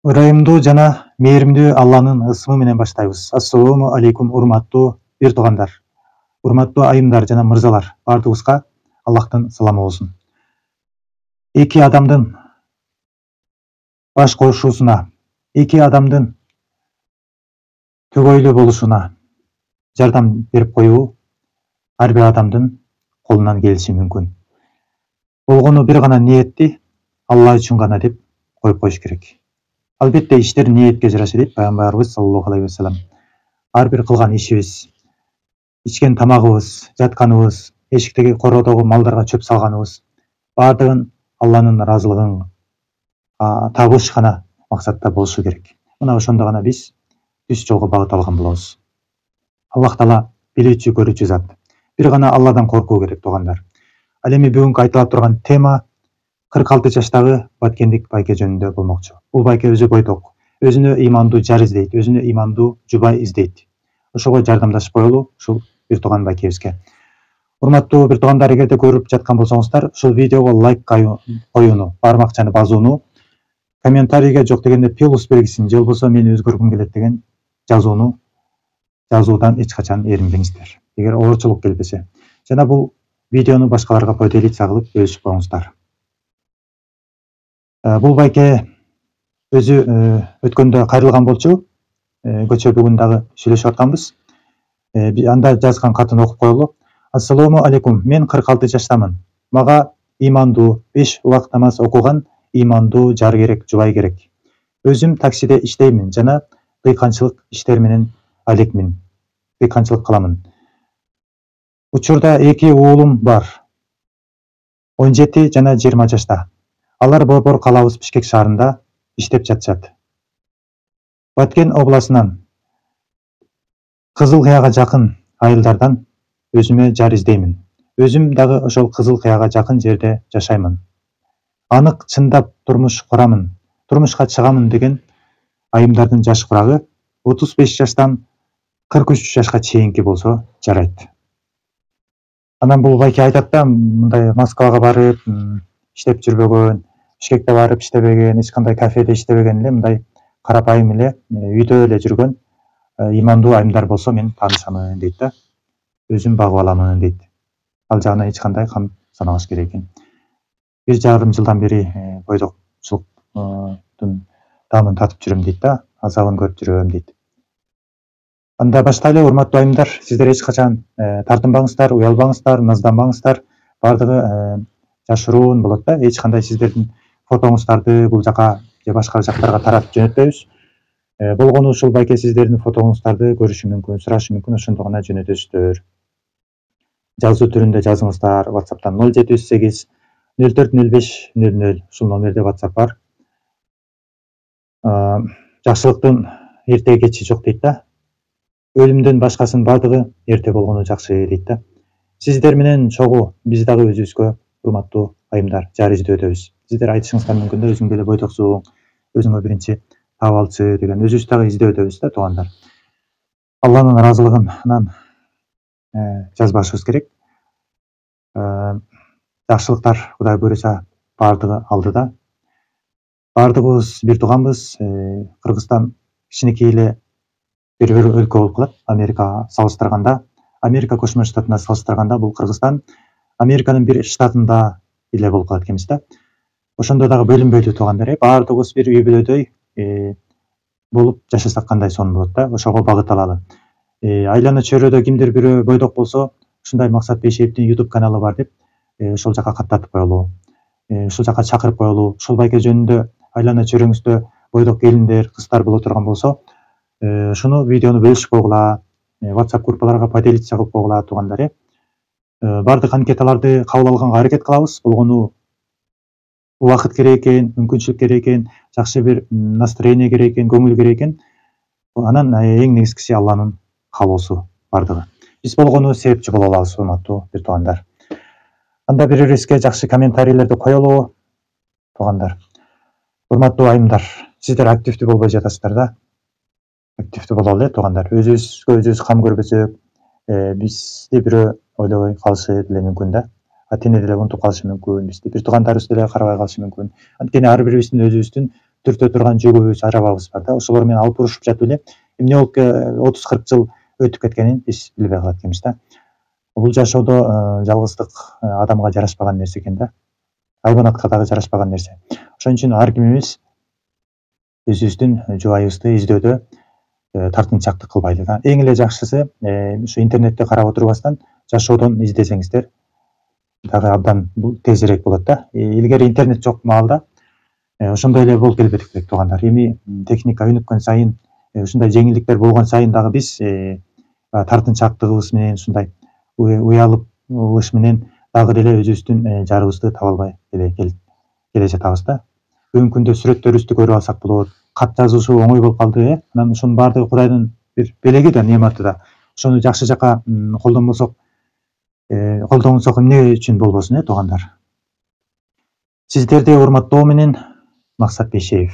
Ырайымдуу жана мээримдүү Алланын ысымы менен баштайбыз. Ассалому алейкум, урматтуу бир туугандар, урматтуу айымдар жана мырзалар, баардыгыбызга Аллахтын саламы болсун. Эки адамдын баш кошуусуна, эки адамдын түгөйлүү болушуна жардам берип коюу ар бир адамдын колунан келиши мүмкүн. Болгону бир гана ниетти Алла үчүн гана деп коюп коюш керек. Албетте иштер ниетке жараша дейт пайгамбарыбыз саллаллаху алейхи вассалам. Ар бир кылган ишибиз, ичкен тамагыбыз, жатканыбыз, эшиктеги кородогу малдарга чөп салганыбыз баардыгын Алланын ыраазылыгын табыш гана максатта болушу керек. Мына ошондо гана биз түз жолго багыт алган болобуз. Аллах Таала билүүчү, көрүүчү зат. Бир гана Алладан коркуу керек туугандар. Ал эми бүгүнкү айтыла турган тема 46 жаштагы Баткендик байке жөнүндө болмокчу. Бул байке өзү бойдок, өзүнө ыймандуу жар издейт, өзүнө ыймандуу жубай издейт. Ошого жардамдашып коелу ушул бир тууган байкебизге. Урматтуу бир туугандар, эгерде көрүп жаткан болсоңуздар, ушул видеого лайк коюуну, бармакчаны басууну, комментарийге жок дегенде плюс белгисин, же болбосо мени өзгөргүм келет деген жазуудан эч качан эринбеңиздер. Эгер оорчулук келбесе, жана бул видеону башкаларга поделиться кылып бөлүшүп коюңуздар. Бул байке өзү өткөндө кайрылган болчу. Көчө бүгүн дагы сүйлөшүп атканбыз. Анда жазган катын окуп коелу. Ассалому алейкум, мен 46 жаштамын. Мага ыймандуу 5 убак намаз окуган ыймандуу жар керек, жубай керек. Өзүм таксиде иштеймин жана дыйканчылык иштер менен алекмин. Дыйканчылык кыламын. Учурда 2 уулум бар. 17 жана 20 жашта. Алар Борбор калабыз Бишкек шаарында иштеп жатышат. Баткен областынан Кызыл Кыяга жакын айылдардан өзүмө жар издеймин. Өзүм дагы ошол Кызыл Кыяга жакын жерде жашаймын. Анык чындап турмуш курамын, турмушка чыгамын деген айымдардын жаш курагы 35 жаштан 43 жашка чейинки болсо жарайт. Анан бул байке айтат да, мындай Москвага барып иштеп жүрбөгөн, Бишкекте барып иштебеген, эч кандай кафеде иштебеген эле, мындай карапайым эле үйдө эле жүргөн ыймандуу айымдар болсо мен таанышамын дейт да. Өзүм багып аламын дейт. Ал жагына эч кандай кам санабаш керек экен. 1,5 жылдан бери бойдокчулуктун даамын татып жүрөм дейт да, азабын көрүп жүрөм дейт. Анда баштайлы, урматтуу айымдар, сиздер эч качан тартынбаңыздар, уялбаңыздар, назданбаңыздар. Бардыгы жашыруун болот да. Эч кандай сиздердин фотоңуздарды бул жака же башка жактарга таратып жөнөтпөйбүз. Болгону ушул байке сиздердин фотоңуздарды көрүшү мүмкүн, сурашы мүмкүн, ошондо гана жөнөтөсүздөр. Жазуу түрүндө жазыңыздар. WhatsApp'тан 0708 04 05 00 ушул номерде WhatsApp бар. Жакшылыктын эрте кечи жок дейт да. Өлүмдөн башкасынын бардыгы эрте болгону жакшы дейт да. Сиздер менен чогуу биз дагы өзүбүзгө, урматтуу айымдар, жар издөөдөбүз. Сиздер айтышыңыздар мүмкүн да, өзүң деле бойдоксуң, өзүңө биринчи таап алчы деген, өзүбүз дагы издөөдөбүз да туугандар. Алланын ыраазылыгынан жазбашыбыз керек. Жакшылыктар Кудай буйруса бардыгы алдыда. Бардыгыбыз бир тууганбыз. Кыргызстан кичинекей эле бир өлкө болуп калат. Америка салыштырганда, Америка Кошмо Штатына салыштырганда бул Кыргызстан Американын бир штатында эле болуп калат экенбиз да. Ошондо дагы бөлүнбөйлү туугандар, баардыгыбыз бир үй бүлөдөй болуп жашасак кандай сонун болот да. Ошого багыт алалы. Айлана чөйрөдө кимдир бирөө бойдок болсо, ушундай Максат Бейшеевдин YouTube каналы бар деп, ошол жака каттатып коелу, ушул жака чакырып коелу. Ушул байке жөнүндө айлана чөйрөңүздө бойдок келиндер, кыздар боло турган болсо, ушуну видеону бөлүшүп койгула, WhatsApp группаларга поделиться кылып койгула туугандар. Бардык анкеталарды кабыл алганга аракет кылабыз. Болгону убакыт керек экен, мүмкүнчүлүк керек экен, жакшы бир настроение керек экен, көңүл керек экен. Анан эң негизгиси Алланын каалоосу бардыгы. Биз болгону себепчи боло алабыз, урматтуу бир туугандар. Анда бири-бирибизге жакшы комментарийлерди коелу туугандар. Урматтуу айымдар, сиздер активдүү болбой жатасыздар да. Активдүү бололу эле туугандар. Өзүбүзгө өзүбүз кам көрбөсөк, бизди бирөө ойлобой калышы деле мүмкүн да. Ата-эне деле унутуп калышы мүмкүн, бизди бир туугандарыбыз деле карабай калышы мүмкүн. Анткени ар бирибиздин өзүбүздүн түртө турган жүгүбүз, арабабыз бар да. Ошолор менен алып урушуп жатып эле эмне болуп 30-40 жыл өтүп кеткенин биз билбей калат экенбиз да. Бул жашоодо жалгыздык адамга жарашпаган нерсе экен да. Хайванатка дагы жарашпаган нерсе. Ошон үчүн ар кимибиз өзүбүздүн жубайыбызды издөдө тартынчаактык кылбайлы да. Эң эле жакшысы ушу интернетте карап отурбастан жашоодон издесеңиздер дагы абдан бул тезирээк болот да. Илгери интернет жок маалда ошондой эле болуп келбедик белек туугандар. Эми техника өнүккөн сайын, ушундай жеңилдиктер болгон сайын дагы биз тартынчаактыгыбыз менен, ушундай уялыш менен дагы деле өзүбүздүн жарыбызды таба албай келе жатабыз да. Бүгүнкү күндө сүрөттөрүбүздү көрүп алсак болот. Кат жазуусу оңой болуп калды, Анан ушунун баардыгы Кудайдын бир белеги да, неаматы да. Ошону жакшы жака колдонсок эмне үчүн болбосун, туугандар. Сиздерди урматтоо менен Максат Бейшеев.